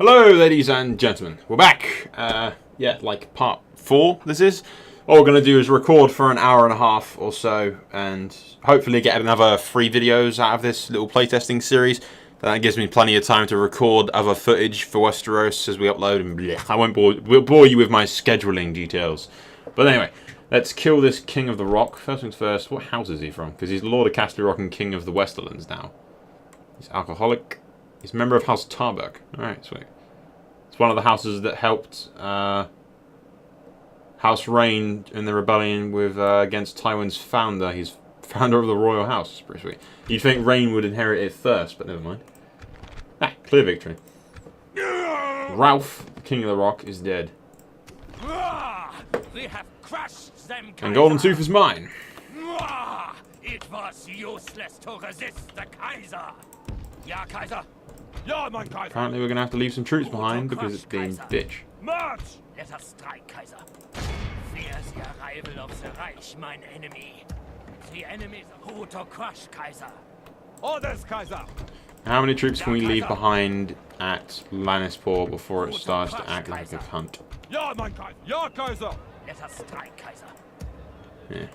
Hello, ladies and gentlemen. We're back. Yeah, like part 4 this is. All we're going to do is record for an hour and a half or so, and hopefully get another 3 videos out of this little playtesting series. That gives me plenty of time to record other footage for Westeros as we upload, and bleh, I won't bore you with my scheduling details. But anyway, let's kill this King of the Rock. First things first, what house is he from? Because he's Lord of Castle Rock and King of the Westerlands now. He's alcoholic. He's a member of House Targaryen. Alright, sweet. It's one of the houses that helped House Hoare in the rebellion with against Tywin's founder. He's founder of the royal house. It's pretty sweet. You'd think Rain would inherit it first, but never mind. Ah, clear victory. Ralph, the King of the Rock, is dead. We have crushed them, And Golden Tooth is mine. It was useless to resist the Kaiser. Ja, Kaiser. Ja, mein Kaiser. Apparently we're going to have to leave some troops behind because it's being bitch. March! Let us strike, Kaiser. Fear the arrival of the Reich, mein enemy. The enemies who to crush, Kaiser. Orders, Kaiser. How many troops can we leave behind at Lannisport before it starts to act like a cunt? Ja, mein Kaiser. Ja, Kaiser. Let us strike, Kaiser. Yeah.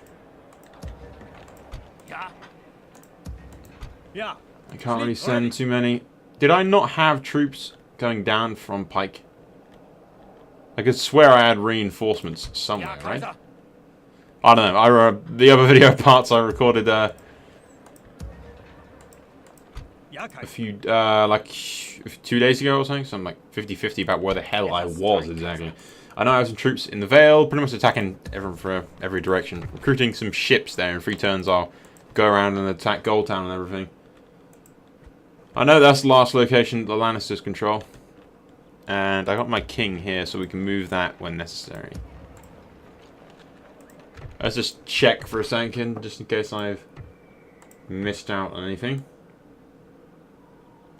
Ja. Ja. I can't really send too many. Did I not have troops going down from Pike? I could swear I had reinforcements somewhere, right? I don't know. The other video parts I recorded a few, like 2 days ago or something. So I'm like 50-50 about where the hell I was exactly. I know I have some troops in the Vale, pretty much attacking everyone from every direction. Recruiting some ships there. In 3 turns I'll go around and attack Goldtown and everything. I know that's the last location the Lannisters control. And I got my king here so we can move that when necessary. Let's just check for a second, just in case I've missed out on anything.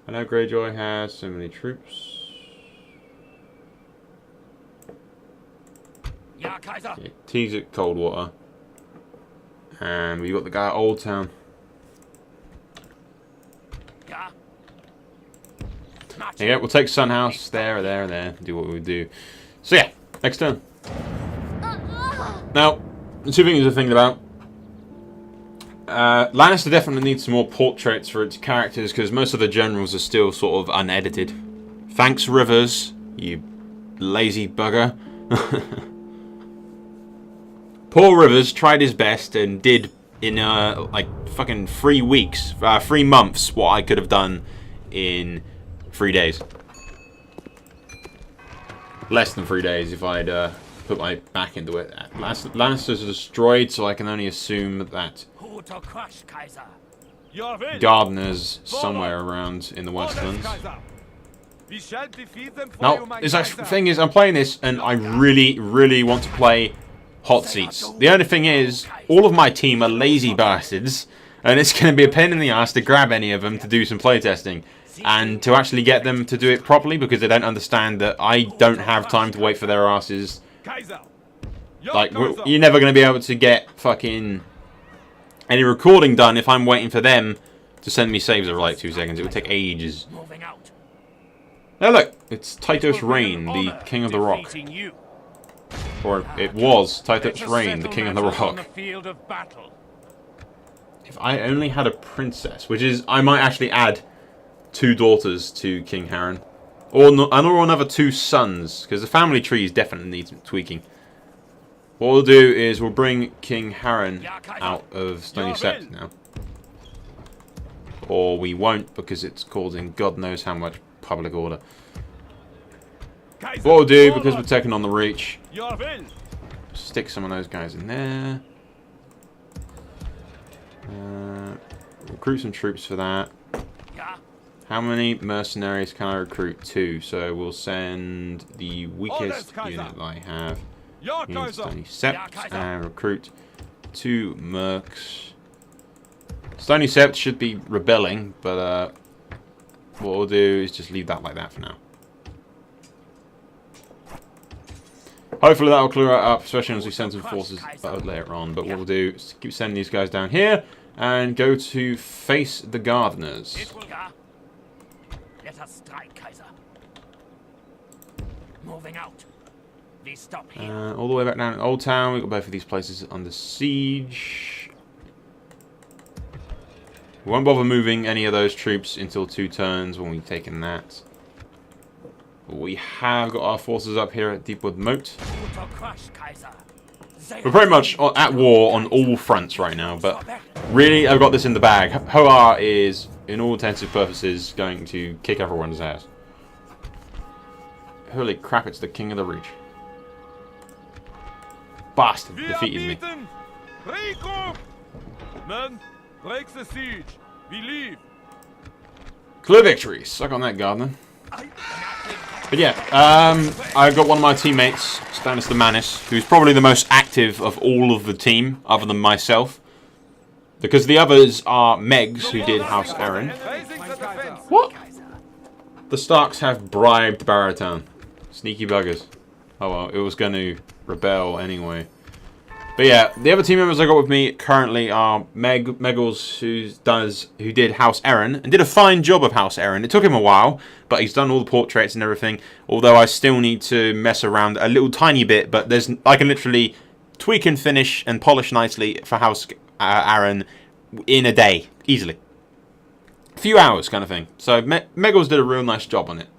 I know Greyjoy has so many troops. Ja, Kaiser. Yeah, T's at Coldwater. And we got the guy at Old Town. Ja. Yeah, we'll take Sunhouse there, there, do what we do. So yeah, next turn. Now, the 2 things to think about. Lannister definitely needs some more portraits for its characters because most of the generals are still sort of unedited. Thanks, Rivers, you lazy bugger. Poor Rivers tried his best and did in like fucking 3 weeks, 3 months, what I could have done in 3 days. Less than 3 days if I'd put my back into it. Lannisters are destroyed, so I can only assume that Gardener's somewhere around in the Westlands. Now, the thing is, I'm playing this and I really, really want to play hot seats. The only thing is, all of my team are lazy bastards, and it's going to be a pain in the ass to grab any of them to do some playtesting. And to actually get them to do it properly because they don't understand that I don't have time to wait for their asses. Like, you're never going to be able to get fucking any recording done if I'm waiting for them to send me saves every like 2 seconds. It would take ages. Now look, it's Titus Rain, the King of the Rock. Or it was Titus Rain, the King of the Rock. If I only had a princess, which is, I might actually add 2 daughters to King Harren. Or another 2 sons, because the family trees definitely need some tweaking. What we'll do is we'll bring King Harren out of Stony Sept now. Or we won't, because it's causing God knows how much public order. What we'll do, because we're taking on the Reach, stick some of those guys in there. Recruit some troops for that. How many mercenaries can I recruit? 2. So we'll send the weakest unit that I have in Stony Sept and recruit 2 mercs. Stony Sept should be rebelling, but what we'll do is just leave that like that for now. Hopefully that will clear it up, especially as we send some forces later on. But what we'll do is keep sending these guys down here and go to face the Gardeners. Let us strike, Kaiser. moving out. We stop here. All the way back down in Old Town. We've got both of these places under siege. We won't bother moving any of those troops until 2 turns when we've taken that. We have got our forces up here at Deepwood Moat. We're pretty much at war on all fronts right now, but really I've got this in the bag. Hoare is, in all intensive purposes, going to kick everyone's ass. Holy crap, it's the King of the Reach. Bastard defeated me. Men, break the siege. We leave. Clear victory. Suck on that, Gardner. But yeah, I've got one of my teammates, Stannis the Manus, who's probably the most active of all of the team, other than myself. Because the others are Megs, who did House Aaron. What? The Starks have bribed Barrowtown. Sneaky buggers. Oh well, it was going to rebel anyway. But yeah, the other team members I got with me currently are Meggles, who did House Aaron, and did a fine job of House Aaron. It took him a while, but he's done all the portraits and everything. Although I still need to mess around a little tiny bit, but I can literally tweak and finish and polish nicely for House Aaron in a day, easily. A few hours kind of thing. So Meggles did a real nice job on it.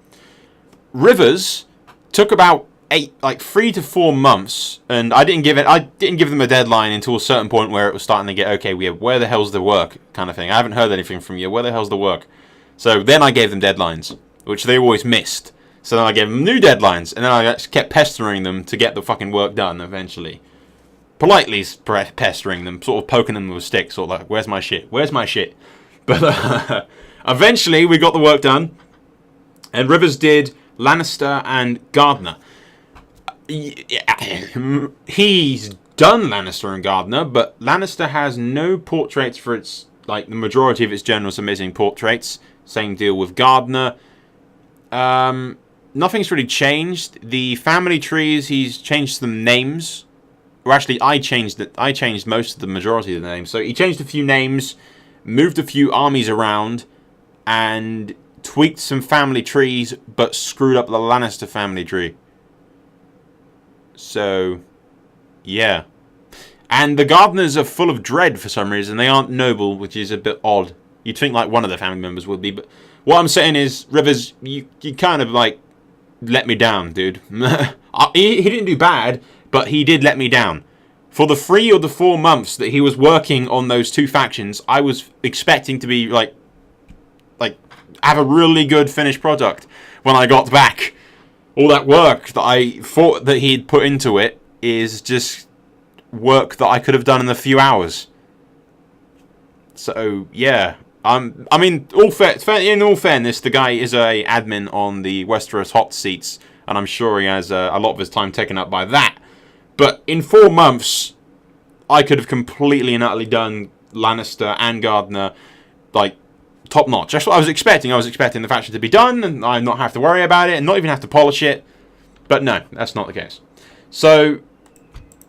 Rivers took about 3 to 4 months, and I didn't give them a deadline until a certain point where it was starting to get, okay, where the hell's the work kind of thing. I haven't heard anything from you. Where the hell's the work? So then I gave them deadlines, which they always missed. So then I gave them new deadlines, and then I just kept pestering them to get the fucking work done eventually. Politely pestering them, sort of poking them with a stick, sort of like, where's my shit? Where's my shit? But eventually we got the work done, and Rivers did Lannister and Gardner. He's done Lannister and Gardner, but Lannister has no portraits for its, the majority of its generals are missing portraits. Same deal with Gardner. Nothing's really changed. The family trees, he's changed some names. Or actually, I changed most of the majority of the names. So he changed a few names, moved a few armies around, and tweaked some family trees, but screwed up the Lannister family tree. So, yeah. And the Gardeners are full of dread for some reason. They aren't noble, which is a bit odd. You'd think one of the family members would be, but what I'm saying is, Rivers, you kind of let me down, dude. he didn't do bad, but he did let me down. For the 3 or the 4 months that he was working on those 2 factions, I was expecting to be have a really good finished product when I got back. All that work that I thought that he'd put into it is just work that I could have done in a few hours. So, yeah. I mean, in all fairness, the guy is a admin on the Westeros hot seats, and I'm sure he has a lot of his time taken up by that. But in 4 months, I could have completely and utterly done Lannister and Gardner, top notch. That's what I was expecting. I was expecting the faction to be done, and I not have to worry about it, and not even have to polish it. But no, that's not the case. So,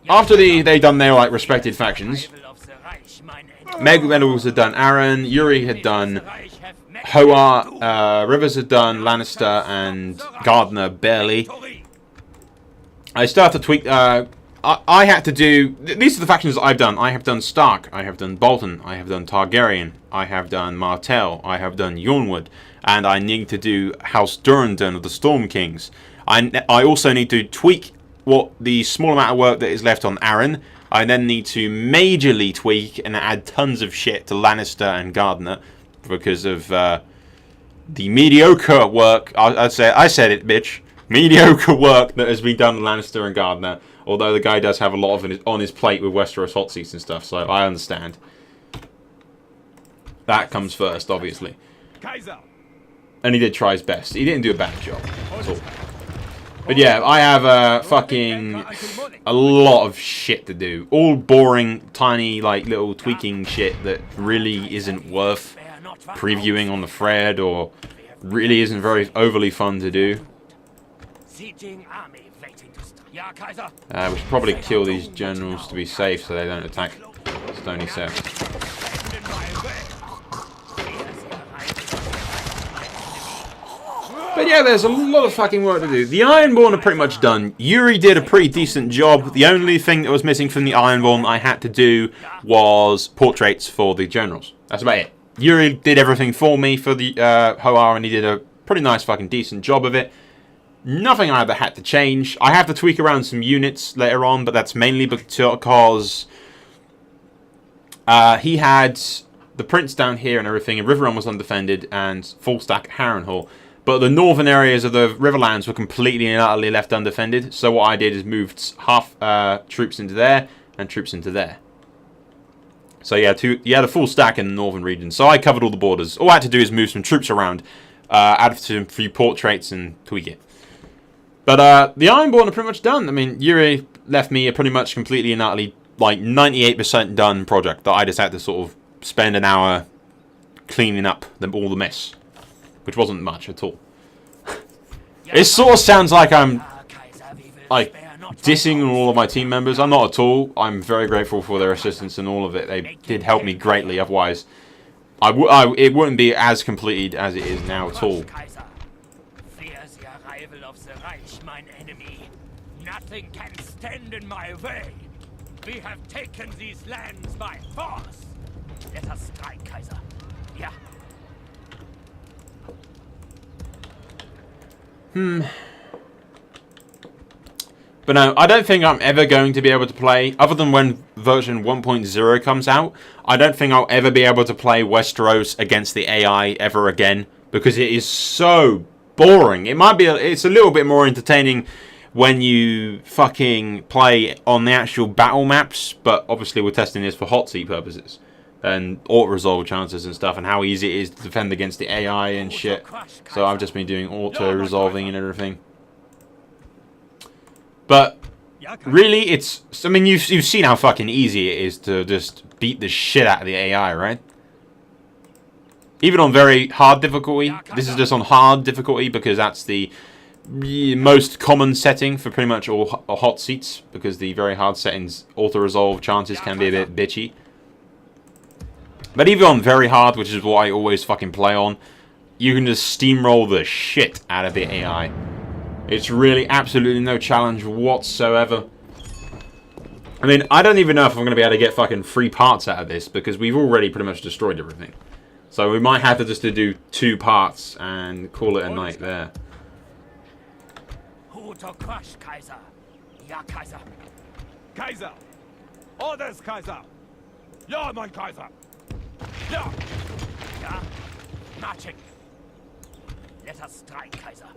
after they'd done their respected factions, Meggles had done Aaron, Yuri had done Hoare, Rivers had done Lannister, and Gardner barely. I still have to tweak. I had to do. These are the factions that I've done. I have done Stark. I have done Bolton. I have done Targaryen. I have done Martell. I have done Yronwood. And I need to do House Durrandon of the Storm Kings. I also need to tweak what the small amount of work that is left on Aaron. I then need to majorly tweak and add tons of shit to Lannister and Gardner because of the mediocre work. I said it, bitch. Mediocre work that has been done on Lannister and Gardner. Although the guy does have a lot of it on his plate with Westeros hot seats and stuff, so I understand. That comes first, obviously. And he did try his best. He didn't do a bad job at all. But yeah, I have a lot of shit to do. All boring, tiny, little tweaking shit that really isn't worth previewing on the thread or really isn't very overly fun to do. We should probably kill these generals to be safe so they don't attack Stony Set. But yeah, there's a lot of fucking work to do. The Ironborn are pretty much done. Yuri did a pretty decent job. The only thing that was missing from the Ironborn I had to do was portraits for the generals. That's about it. Yuri did everything for me for the Hoare, and he did a pretty nice fucking decent job of it. Nothing I ever had to change. I have to tweak around some units later on, but that's mainly because he had the Prince down here and everything, and Riverrun was undefended, and full stack Harrenhal. But the northern areas of the Riverlands were completely and utterly left undefended, so what I did is moved half troops into there, and troops into there. So yeah, you had a full stack in the northern region, so I covered all the borders. All I had to do is move some troops around, add a few portraits, and tweak it. But the Ironborn are pretty much done. I mean, Yuri left me a pretty much completely and utterly, like, 98% done project that I just had to sort of spend an hour cleaning up all the mess, which wasn't much at all. It sort of sounds like I'm, like, dissing all of my team members. I'm not at all. I'm very grateful for their assistance and all of it. They did help me greatly. Otherwise, it wouldn't be as completed as it is now at all. Nothing can stand in my way. We have taken these lands by force. Let us strike, Kaiser. Yeah. But no, I don't think I'm ever going to be able to play, other than when version 1.0 comes out, I don't think I'll ever be able to play Westeros against the AI ever again, because it is so boring. It's a little bit more entertaining when you fucking play on the actual battle maps, but obviously we're testing this for hot seat purposes and auto-resolve chances and stuff, and how easy it is to defend against the AI and shit. So I've just been doing auto-resolving and everything. But really, I mean, you've seen how fucking easy it is to just beat the shit out of the AI, right? Even on very hard difficulty. This is just on hard difficulty because that's the most common setting for pretty much all hot seats, because the very hard settings auto-resolve chances can be a bit bitchy. But even on very hard, which is what I always fucking play on, you can just steamroll the shit out of the AI. It's really absolutely no challenge whatsoever. I mean, I don't even know if I'm going to be able to get fucking 3 parts out of this, because we've already pretty much destroyed everything. So we might have to just do 2 parts and call it a night there. Crush, Kaiser. Ja, Kaiser. Kaiser! Orders, Kaiser! Ja, mein Kaiser! Ja! Ja, marching. Let us strike, Kaiser.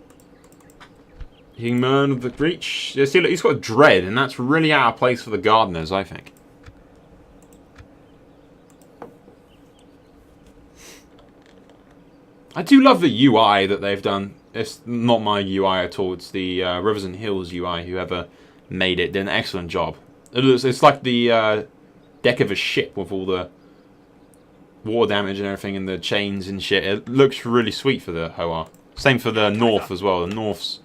Young of the Breach. Yeah, see, look, he's got a dread, and that's really out of place for the Gardeners, I think. I do love the UI that they've done. It's not my UI at all. It's the Rivers and Hills UI. Whoever made it did an excellent job. It's like the deck of a ship with all the water damage and everything, and the chains and shit. It looks really sweet for the Hoare. Same for the North as well. The North's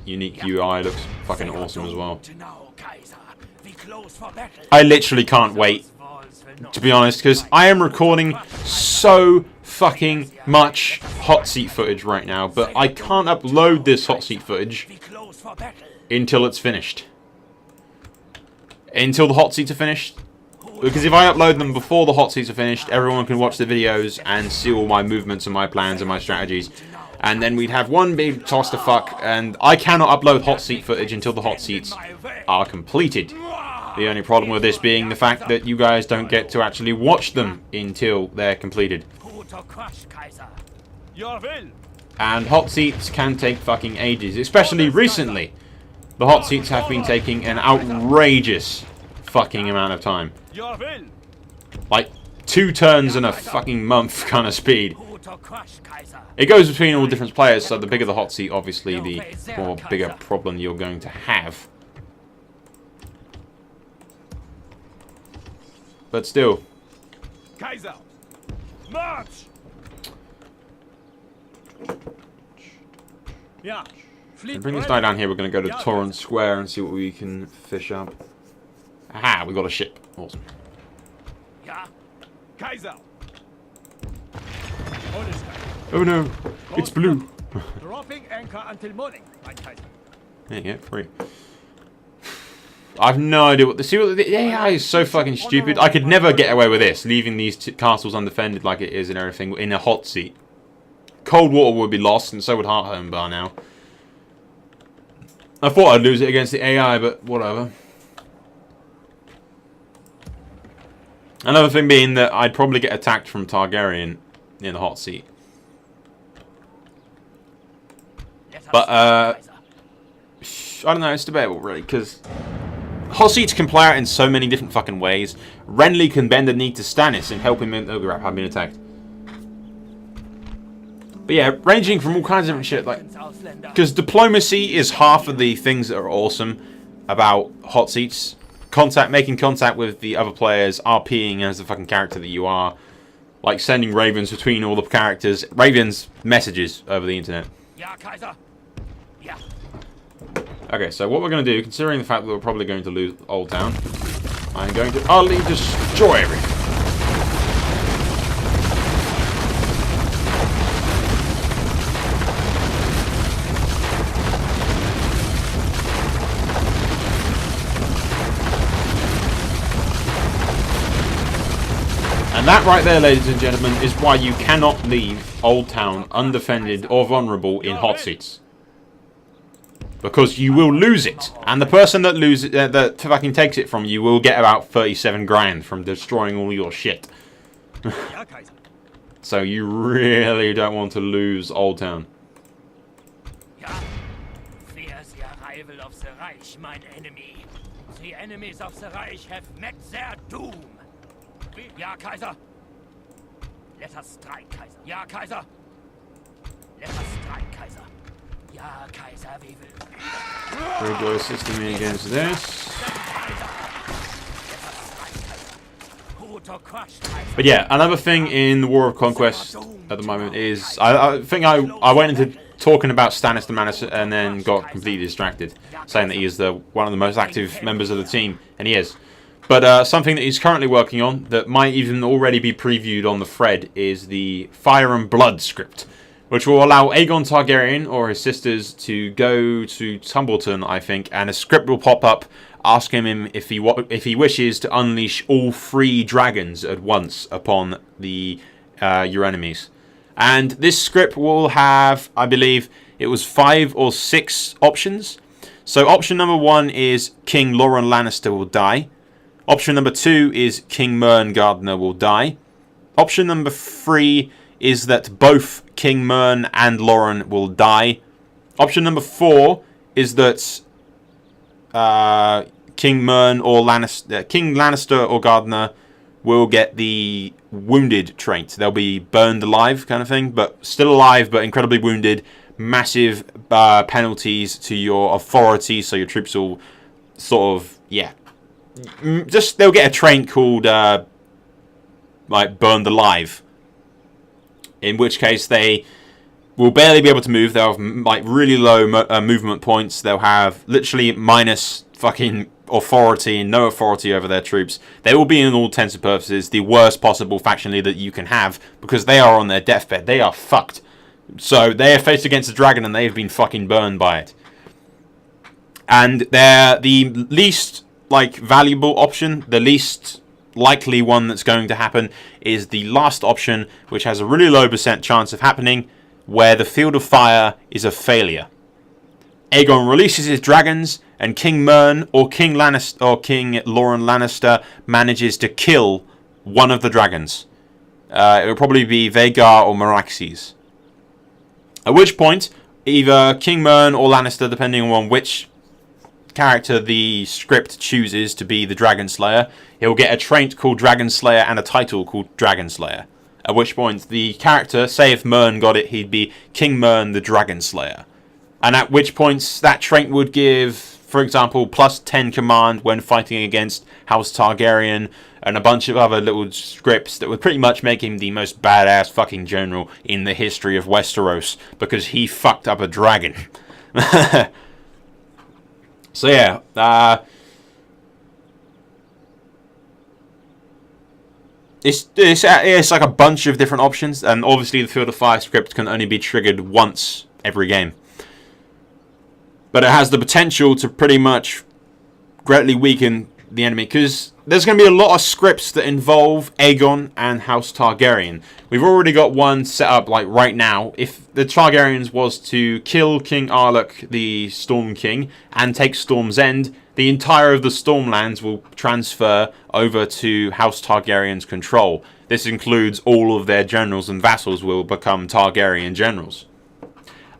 unique UI looks fucking awesome as well. I literally can't wait, to be honest, because I am recording so fucking much hot seat footage right now, but I can't upload this hot seat footage until it's finished. Until the hot seats are finished. Because if I upload them before the hot seats are finished, everyone can watch the videos and see all my movements and my plans and my strategies. And then we'd have one big toss to fuck, and I cannot upload hot seat footage until the hot seats are completed. The only problem with this being the fact that you guys don't get to actually watch them until they're completed. And hot seats can take fucking ages, especially recently. The hot seats have been taking an outrageous fucking amount of time. Like 2 turns in a fucking month kind of speed. It goes between all different players, so the bigger the hot seat, obviously, the more bigger problem you're going to have. But still. Kaiser! March! Yeah. Bring this guy down here. We're going to go to Torrent Square and see what we can fish up. Aha, we got a ship. Awesome. Yeah. Kaiser! Oh no, it's blue. Dropping anchor until morning, mein Kaiser. There you go, free. I've no idea what the AI is so fucking stupid. I could never get away with this, leaving these castles undefended like it is and everything in a hot seat. Cold water would be lost, and so would Hearthome by now. I thought I'd lose it against the AI, but whatever. Another thing being that I'd probably get attacked from Targaryen in the hot seat. But, I don't know, it's debatable, really, because hot seats can play out in so many different fucking ways. Renly can bend the knee to Stannis and help him in... Oh, crap, I've been attacked. But yeah, ranging from all kinds of different shit, like... Because diplomacy is half of the things that are awesome about hot seats. Making contact with the other players, RPing as the fucking character that you are. Like sending ravens between all the characters. Ravens messages over the internet. Ja, Kaiser. Ja. Okay, so what we're going to do, considering the fact that we're probably going to lose Old Town, I'm going to utterly destroy everything. And that right there, ladies and gentlemen, is why you cannot leave Old Town undefended or vulnerable in hot seats. Because you will lose it. And the person that loses that fucking takes it from you will get about 37 grand from destroying all your shit. So you really don't want to lose Old Town. Ja. Fear the arrival of the Reich, mein enemy. The enemies of the Reich have met their doom. Ja, Kaiser. Let us strike, Kaiser. Ja, Kaiser. Let us strike, Kaiser. Ja, Kaiser, we will. Very good assisting me against this. But yeah, another thing in the War of Conquest at the moment is... I think I went into talking about Stannis the Manus and then got completely distracted, saying that he is one of the most active members of the team, and he is. But something that he's currently working on that might even already be previewed on the thread is the Fire and Blood script, which will allow Aegon Targaryen or his sisters to go to Tumbleton, I think, and a script will pop up asking him if he wishes to unleash all 3 dragons at once upon your enemies. And this script will have, I believe, it was 5 or 6 options. So option number 1 is King Loren Lannister will die. Option number 2 is King Mern Gardner will die. Option number 3 is that both King Mern and Loren will die. Option number 4 is that King Mern or King Lannister or Gardner will get the wounded trait. They'll be burned alive kind of thing, but still alive but incredibly wounded. Massive penalties to your authority, so your troops will sort of, yeah. They'll get a trait called like burned alive, in which case they will barely be able to move. They'll have like really low movement points. They'll have literally minus fucking authority and no authority over their troops. They will be, in all intents and purposes, the worst possible faction leader that you can have, because they are on their deathbed. They are fucked. So they are faced against a dragon and they've been fucking burned by it. And they're the least valuable option, the least likely one that's going to happen, is the last option, which has a really low % chance of happening, where the Field of Fire is a failure. Aegon releases his dragons, and King Mern or King Lannister or King Loren Lannister manages to kill one of the dragons. It will probably be Vhagar or Meraxes. At which point, either King Mern or Lannister, depending on which character the script chooses to be the Dragon Slayer, he'll get a trait called Dragon Slayer and a title called Dragon Slayer. At which point the character, say if Mern got it, he'd be King Mern the Dragon Slayer. And at which points that trait would give, for example, plus 10 command when fighting against House Targaryen, and a bunch of other little scripts that would pretty much make him the most badass fucking general in the history of Westeros, because he fucked up a dragon. So yeah, it's like a bunch of different options, and obviously the Field of Fire script can only be triggered once every game. But it has the potential to pretty much greatly weaken the enemy, because there's going to be a lot of scripts that involve Aegon and House Targaryen. We've already got one set up, like, right now. If the Targaryens was to kill King Arlok, the Storm King, and take Storm's End, the entire of the Stormlands will transfer over to House Targaryen's control. This includes all of their generals and vassals will become Targaryen generals.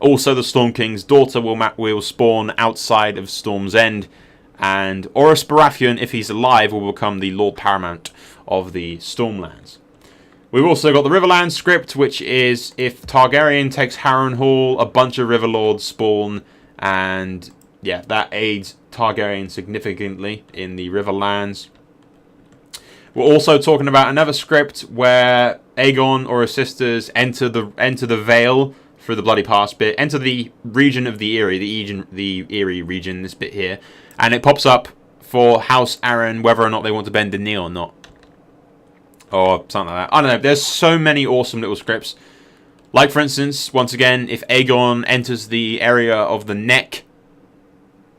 Also, the Storm King's daughter will spawn outside of Storm's End, and Orys Baratheon, if he's alive, will become the Lord Paramount of the Stormlands. We've also got the Riverlands script, which is if Targaryen takes Harrenhal, a bunch of Riverlords spawn, and yeah, that aids Targaryen significantly in the Riverlands. We're also talking about another script where Aegon or his sisters enter the Vale through the Bloody Pass bit, enter the region of the Eyrie, the Eyrie region, this bit here, and it pops up for House Aaron whether or not they want to bend the knee or not. Or something like that. I don't know. There's so many awesome little scripts. Like, for instance, once again, if Aegon enters the area of the neck,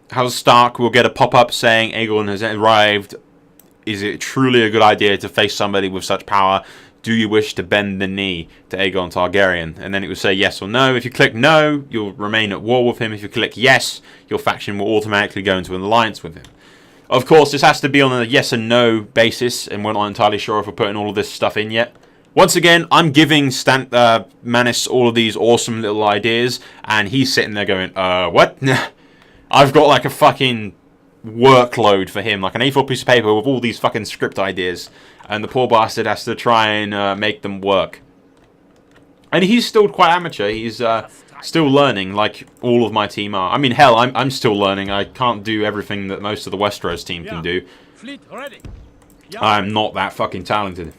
House Stark will get a pop-up saying Aegon has arrived. Is it truly a good idea to face somebody with such power? Do you wish to bend the knee to Aegon Targaryen? And then it will say yes or no. If you click no, you'll remain at war with him. If you click yes, your faction will automatically go into an alliance with him. Of course, this has to be on a yes and no basis, and we're not entirely sure if we're putting all of this stuff in yet. Once again, I'm giving Manis all of these awesome little ideas, and he's sitting there going, what? I've got like a fucking workload for him, like an A4 piece of paper with all these fucking script ideas, and the poor bastard has to try and make them work. And he's still quite amateur. He's still learning, like all of my team are. I mean, hell, I'm still learning. I can't do everything that most of the Westeros team can do. Fleet ready. I'm not that fucking talented.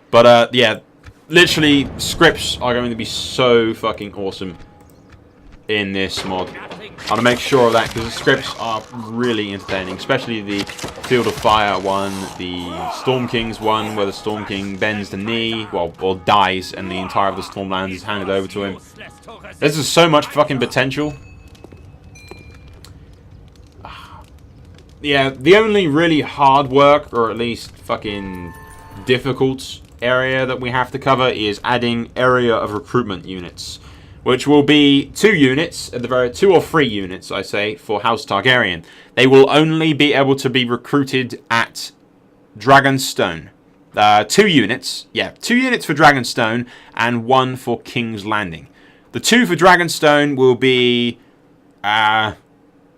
But yeah, literally, scripts are going to be so fucking awesome in this mod. I'm going to make sure of that, because the scripts are really entertaining, especially the Field of Fire one, the Storm King's one, where the Storm King bends the knee, well, or dies, and the entire of the Stormlands is handed over to him. There's just so much fucking potential. Yeah, the only really hard work, or at least fucking difficult area that we have to cover is adding area of recruitment units, which will be 2 units, at the very 2 or 3 units, I say, for House Targaryen. They will only be able to be recruited at Dragonstone. 2 units, yeah, 2 units for Dragonstone and 1 for King's Landing. The 2 for Dragonstone will be, I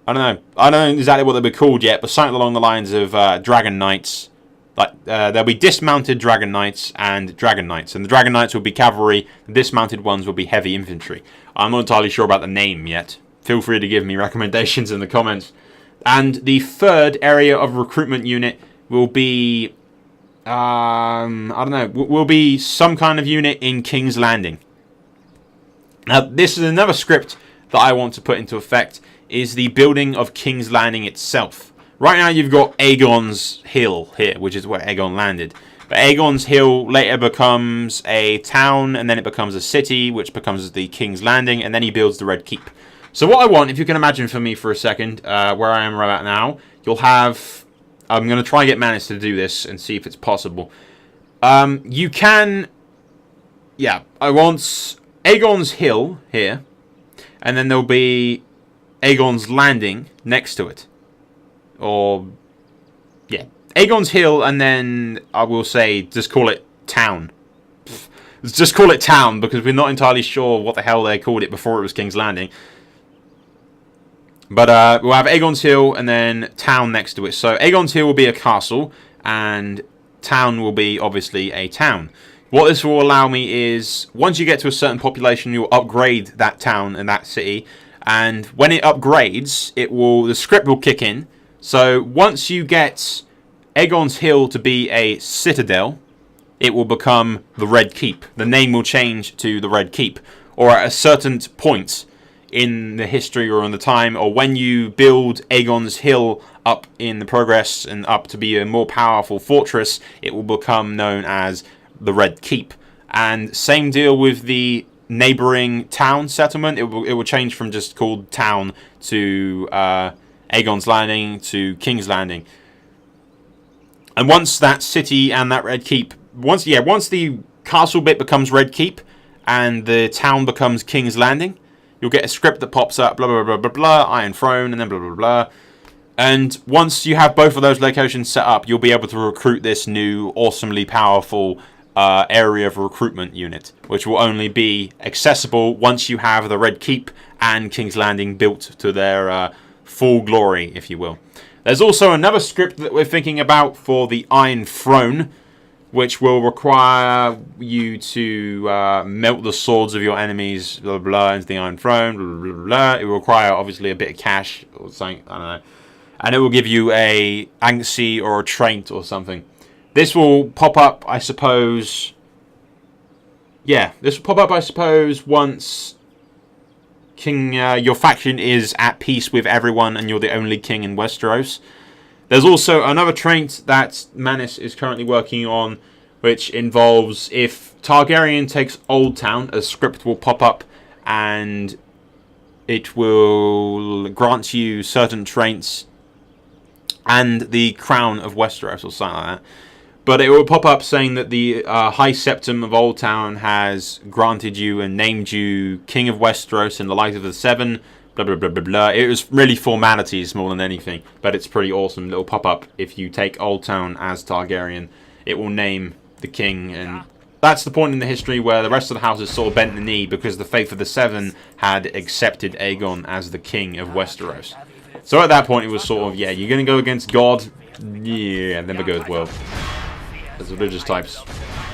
don't know exactly what they'll be called yet, but something along the lines of Dragon Knights. Like, there'll be dismounted Dragon Knights and Dragon Knights. And the Dragon Knights will be cavalry. The dismounted ones will be heavy infantry. I'm not entirely sure about the name yet. Feel free to give me recommendations in the comments. And the 3rd area of recruitment unit will be, I don't know, will be some kind of unit in King's Landing. Now, this is another script that I want to put into effect, is the building of King's Landing itself. Right now you've got Aegon's Hill here, which is where Aegon landed. But Aegon's Hill later becomes a town, and then it becomes a city, which becomes the King's Landing, and then he builds the Red Keep. So what I want, if you can imagine for me for a second, where I am right about now, you'll have... I'm going to try and get Manis to do this and see if it's possible. You can... Yeah, I want Aegon's Hill here, and then there'll be Aegon's Landing next to it. Or, yeah, Aegon's Hill, and then I will say, just call it Town. Just call it Town, because we're not entirely sure what the hell they called it before it was King's Landing. But we'll have Aegon's Hill, and then Town next to it. So Aegon's Hill will be a castle, and Town will be, obviously, a town. What this will allow me is, once you get to a certain population, you'll upgrade that town and that city. And when it upgrades, the script will kick in. So once you get Aegon's Hill to be a citadel, it will become the Red Keep. The name will change to the Red Keep. Or at a certain point in the history or in the time, or when you build Aegon's Hill up in the progress and up to be a more powerful fortress, it will become known as the Red Keep. And same deal with the neighboring town settlement. It will change from just called town to Aegon's Landing to King's Landing. And once that city and that Red Keep, once the castle bit becomes Red Keep and the town becomes King's Landing, you'll get a script that pops up, blah blah blah blah blah, Iron Throne, and then blah blah blah. And once you have both of those locations set up, you'll be able to recruit this new awesomely powerful area of recruitment unit, which will only be accessible once you have the Red Keep and King's Landing built to their full glory, if you will. There's also another script that we're thinking about for the Iron Throne, which will require you to melt the swords of your enemies, blah, blah, blah, into the Iron Throne, blah, blah, blah, blah. It will require, obviously, a bit of cash or something, I don't know. And it will give you a Anxi or a Traint or something. This will pop up, I suppose... Yeah, this will pop up, I suppose, once your faction is at peace with everyone and you're the only king in Westeros. There's also another trait that Manus is currently working on, which involves if Targaryen takes Old Town, a script will pop up and it will grant you certain traits and the crown of Westeros or something like that. But it will pop up saying that the High Septum of Old Town has granted you and named you King of Westeros in the light of the Seven, blah, blah, blah, blah, blah. It was really formalities more than anything, but it's pretty awesome. It'll pop up if you take Old Town as Targaryen. It will name the king, and that's the point in the history where the rest of the houses sort of bent the knee because the Faith of the Seven had accepted Aegon as the king of Westeros. So at that point it was sort of, yeah, you're going to go against God? Yeah, never goes well. As religious types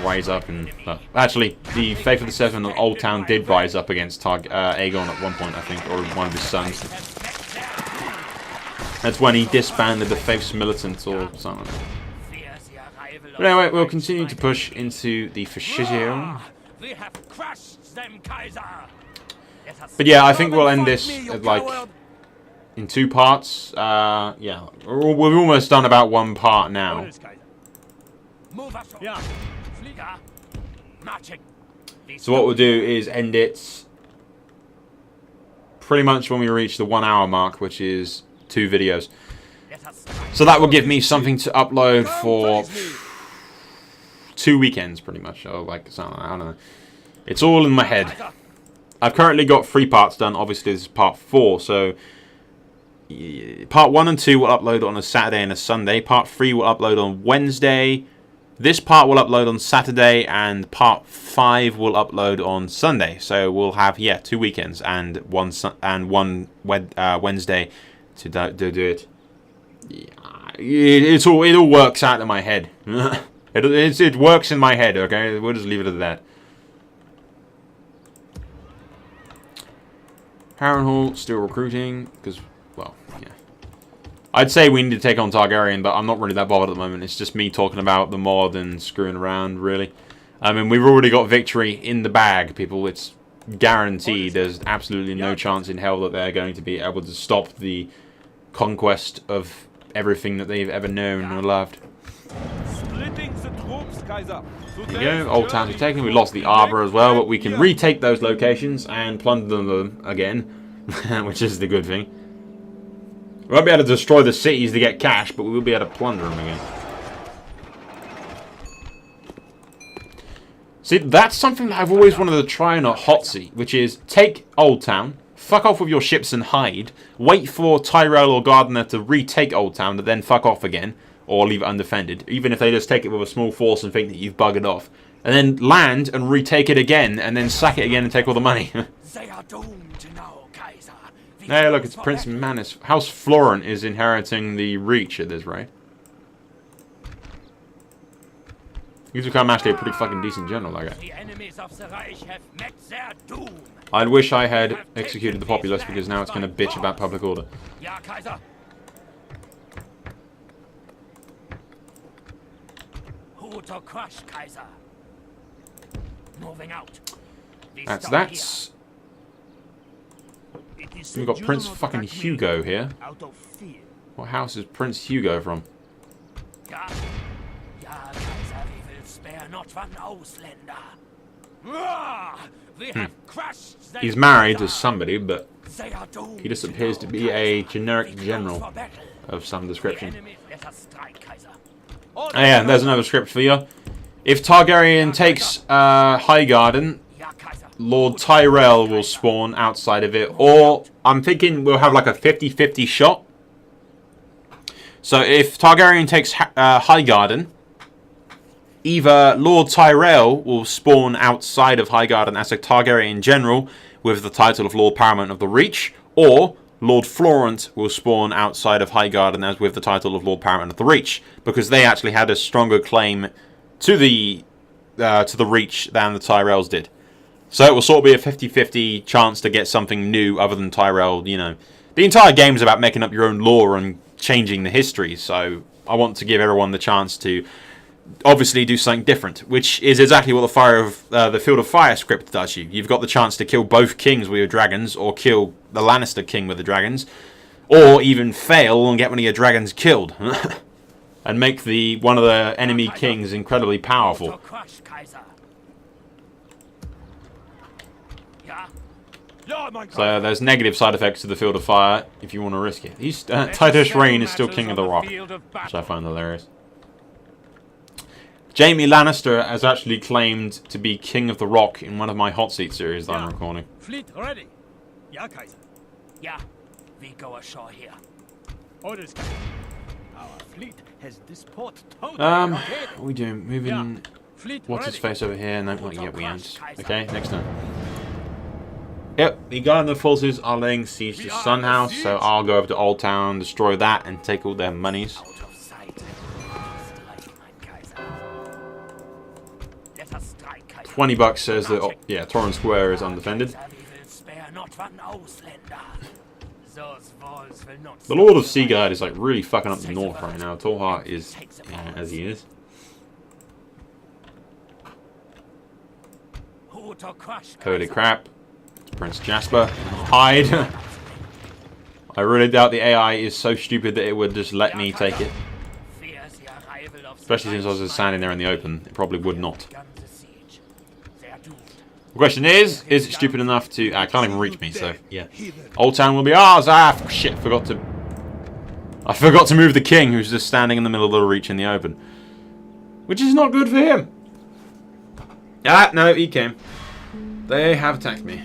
rise up and... actually, the Faith of the Seven of Old Town did rise up against Aegon at one point, I think, or one of his sons. That's when he disbanded the Faith's Militant or something. But anyway, we'll continue to push into the Fascism. But yeah, I think we'll end this at, like, in 2 parts. Yeah, we've almost done about 1 part now. So what we'll do is end it pretty much when we reach the 1 hour mark, which is 2 videos. So that will give me something to upload for 2 weekends, pretty much. Or like, I don't know. It's all in my head. I've currently got 3 parts done. Obviously, this is part 4, so part 1 and 2 will upload on a Saturday and a Sunday. Part 3 will upload on Wednesday. This part will upload on Saturday, and part 5 will upload on Sunday. So we'll have, yeah, 2 weekends and one Wednesday to do it. Yeah, it all works out in my head. it works in my head. Okay, we'll just leave it at that. Harrenhal still recruiting because, well, yeah. I'd say we need to take on Targaryen, but I'm not really that bothered at the moment. It's just me talking about the mod and screwing around, really. I mean, we've already got victory in the bag, people. It's guaranteed. There's absolutely no chance in hell that they're going to be able to stop the conquest of everything that they've ever known or loved. There you go. Old Towns are taken. We lost the Arbor as well, but we can retake those locations and plunder them again, which is the good thing. We won't be able to destroy the cities to get cash, but we will be able to plunder them again. See, that's something that I've always wanted to try on a hot seat, which is take Old Town, fuck off with your ships and hide, wait for Tyrell or Gardner to retake Old Town, and then fuck off again, or leave it undefended, even if they just take it with a small force and think that you've buggered off. And then land and retake it again, and then sack it again and take all the money. They are doomed to know, Kaiser. Hey, look, it's Prince Manus. House Florent is inheriting the Reach at this rate. He's become actually a pretty fucking decent general, that guy. The enemies of the Reich have met their doom. I wish I had executed the populace, because now it's going to bitch about public order. Ja, Kaiser. Who to crush, Kaiser? Moving out. That's... We've got Prince fucking Hugo here. What house is Prince Hugo from? Ja, Kaiser, we will spare not one Ausländer. We have crushed their He's married to leader. somebody, but They are doomed he just to appears to know, be a Kaiser. generic We close general for battle. of some The description. enemy, let us strike, Kaiser. Oh yeah, there's another script for you. If Targaryen takes Highgarden, Ja, Kaiser. Lord Tyrell will spawn outside of it. Or, I'm thinking we'll have like a 50-50 shot. So if Targaryen takes Highgarden, either Lord Tyrell will spawn outside of Highgarden as a Targaryen general with the title of Lord Paramount of the Reach, or Lord Florent will spawn outside of Highgarden as with the title of Lord Paramount of the Reach, because they actually had a stronger claim to the Reach than the Tyrells did. So it will sort of be a 50-50 chance to get something new other than Tyrell, you know. The entire game is about making up your own lore and changing the history, so I want to give everyone the chance to obviously do something different, which is exactly what the Field of Fire script does you. You've got the chance to kill both kings with your dragons, or kill the Lannister king with the dragons, or even fail and get one of your dragons killed. And make one of the enemy kings incredibly powerful. To crush, Kaiser. Ja. Ja, mein So there's negative side effects to the Field of Fire if you want to risk it. Titus Rain is still king of the rock, which I find hilarious. Jaime Lannister has actually claimed to be king of the rock in one of my hot seat series that I'm recording. Fleet ready. Ja, Kaiser. Ja. We go ashore here. Orders, Kaiser. Our fleet has this port totally What blockaded. are we doing? Moving. Fleet What's his ready. face over here? No, not yet. We ain't. Okay, next time. Yep, the Garden forces are laying siege to Sun House, so I'll go over to Old Town, destroy that, and take all their monies. Out of sight. Strike, mein Kaiser. Let us strike, Kaiser. $20 says that, yeah, Torrent Square is undefended. Kaiser, we will spare not one Ausländer. Those walls will not The Lord of Seaguard is like really fucking up the north right now. Tallheart is as he is. Who to crush, Holy Kaiser? crap. Prince Jasper. Hide. I really doubt the AI is so stupid that it would just let me take it. Fears the arrival of the Especially since I was Reich, just standing there in the open. It probably would not. begun the siege. They are doomed. The question is it stupid enough to... I can't even reach me, so yeah. Old Town will be ours. Ah, shit, I forgot to move the king, who's just standing in the middle of the reach in the open. Which is not good for him. Ah, no, he came. They have attacked me.